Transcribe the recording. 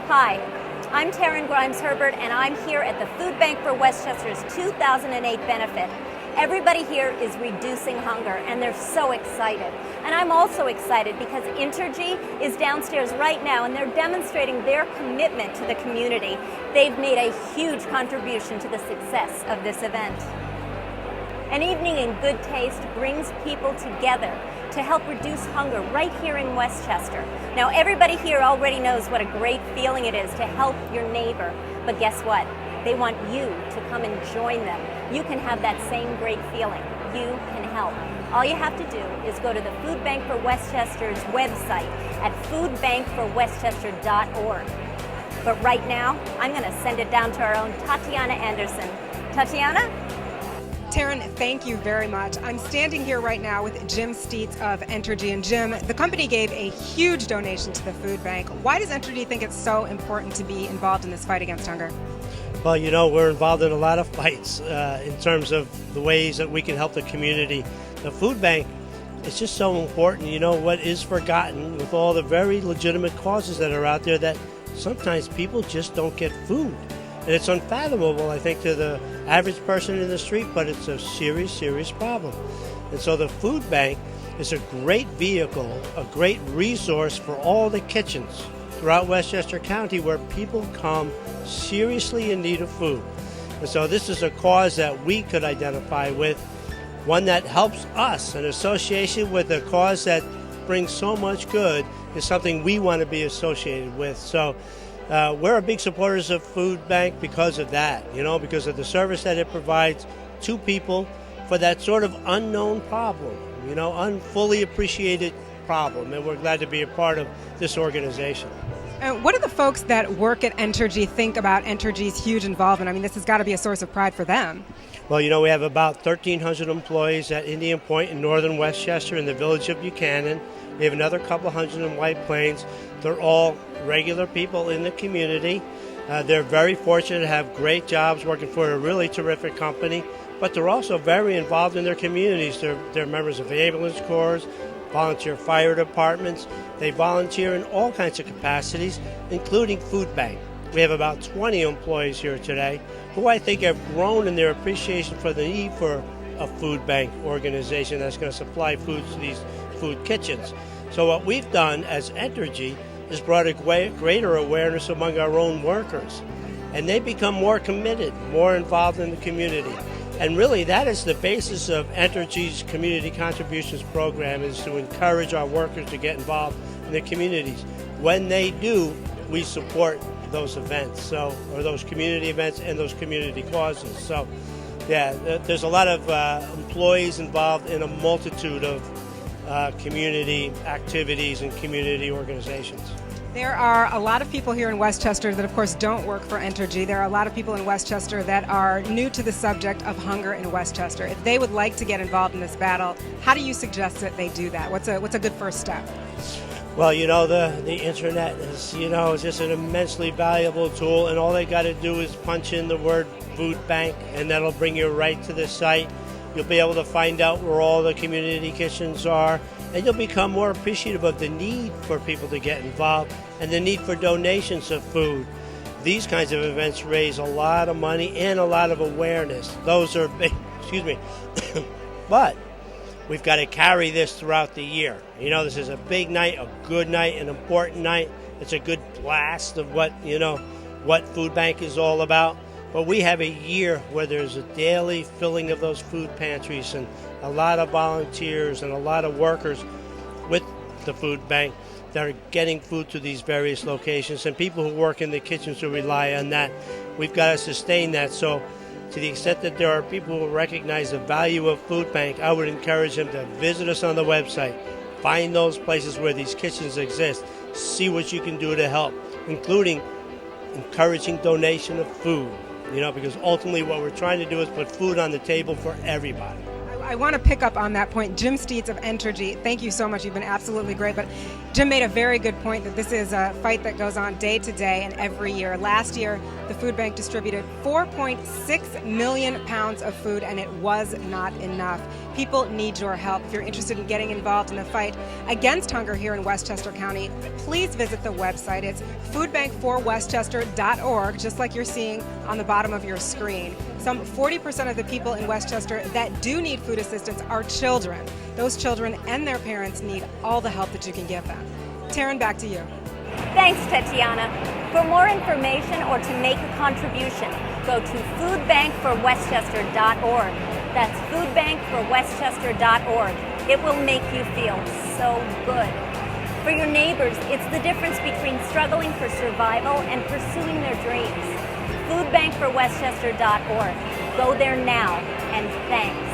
Hi, I'm Taryn Grimes-Herbert, and I'm here at the Food Bank for Westchester's 2008 benefit. Everybody here is reducing hunger, and they're so excited. And I'm also excited because Entergy is downstairs right now, and they're demonstrating their commitment to the community. They've made a huge contribution to the success of this event. An evening in good taste brings people together to help reduce hunger right here in Westchester. Now, everybody here already knows what a great feeling it is to help your neighbor, but guess what? They want you to come and join them. You can have that same great feeling. You can help. All you have to do is go to the Food Bank for Westchester's website at foodbankforwestchester.org. But right now, I'm going to send it down to our own Tatiana Anderson. Tatiana? Taryn, thank you very much. I'm standing here right now with Jim Steets of Entergy. And Jim, the company gave a huge donation to the food bank. Why does Entergy think it's so important to be involved in this fight against hunger? Well, you know, we're involved in a lot of fights in terms of the ways that we can help the community. The food bank is just so important. You know, what is forgotten with all the very legitimate causes that are out there, that sometimes people just don't get food. And it's unfathomable, I think, to the average person in the street, but it's a serious, serious problem. And so the food bank is a great vehicle, a great resource for all the kitchens throughout Westchester County where people come seriously in need of food. And so this is a cause that we could identify with, one that helps us. An association with a cause that brings so much good is something we want to be associated with. So we're a big supporters of Food Bank because of that, you know, because of the service that it provides to people for that sort of unknown problem, you know, unfully appreciated problem. And we're glad to be a part of this organization. What do the folks that work at Entergy think about Entergy's huge involvement? I mean, this has got to be a source of pride for them. Well, you know, we have about 1,300 employees at Indian Point in northern Westchester in the village of Buchanan. We have another couple hundred in White Plains. They're all regular people in the community. They're very fortunate to have great jobs working for a really terrific company, but they're also very involved in their communities. They're members of ambulance corps, volunteer fire departments. They volunteer in all kinds of capacities, including food bank. We have about 20 employees here today who I think have grown in their appreciation for the need for a food bank organization that's going to supply food to these food kitchens. So what we've done as Entergy is brought a greater awareness among our own workers, and they become more committed, more involved in the community. And really that is the basis of Entergy's Community Contributions Program, is to encourage our workers to get involved in the communities. When they do, we support those events, or those community events and those community causes. So yeah, there's a lot of employees involved in a multitude of community activities and community organizations. There are a lot of people here in Westchester that, of course, don't work for Entergy. There are a lot of people in Westchester that are new to the subject of hunger in Westchester. If they would like to get involved in this battle, how do you suggest that they do that? What's a good first step? Well, you know, the internet is, you know, is just an immensely valuable tool, and all they got to do is punch in the word food bank, and that'll bring you right to the site. You'll be able to find out where all the community kitchens are, and you'll become more appreciative of the need for people to get involved and the need for donations of food. These kinds of events raise a lot of money and a lot of awareness. Those are big, excuse me, but we've got to carry this throughout the year. You know, this is a big night, a good night, an important night. It's a good blast of what Food Bank is all about. But we have a year where there's a daily filling of those food pantries, and a lot of volunteers and a lot of workers with the food bank that are getting food to these various locations, and people who work in the kitchens who rely on that. We've got to sustain that. So to the extent that there are people who recognize the value of food bank, I would encourage them to visit us on the website, find those places where these kitchens exist, see what you can do to help, including encouraging donation of food. You know, because ultimately what we're trying to do is put food on the table for everybody. I want to pick up on that point. Jim Steets of Entergy, thank you so much. You've been absolutely great. But Jim made a very good point that this is a fight that goes on day to day and every year. Last year, the food bank distributed 4.6 million pounds of food, and it was not enough. People need your help. If you're interested in getting involved in the fight against hunger here in Westchester County, please visit the website. It's foodbankforwestchester.org, just like you're seeing on the bottom of your screen. Some 40% of the people in Westchester that do need food assistance are children. Those children and their parents need all the help that you can give them. Taryn, back to you. Thanks, Tatiana. For more information or to make a contribution, go to foodbankforwestchester.org. That's foodbankforwestchester.org. It will make you feel so good. For your neighbors, it's the difference between struggling for survival and pursuing their dreams. Foodbankforwestchester.org. Go there now and thanks.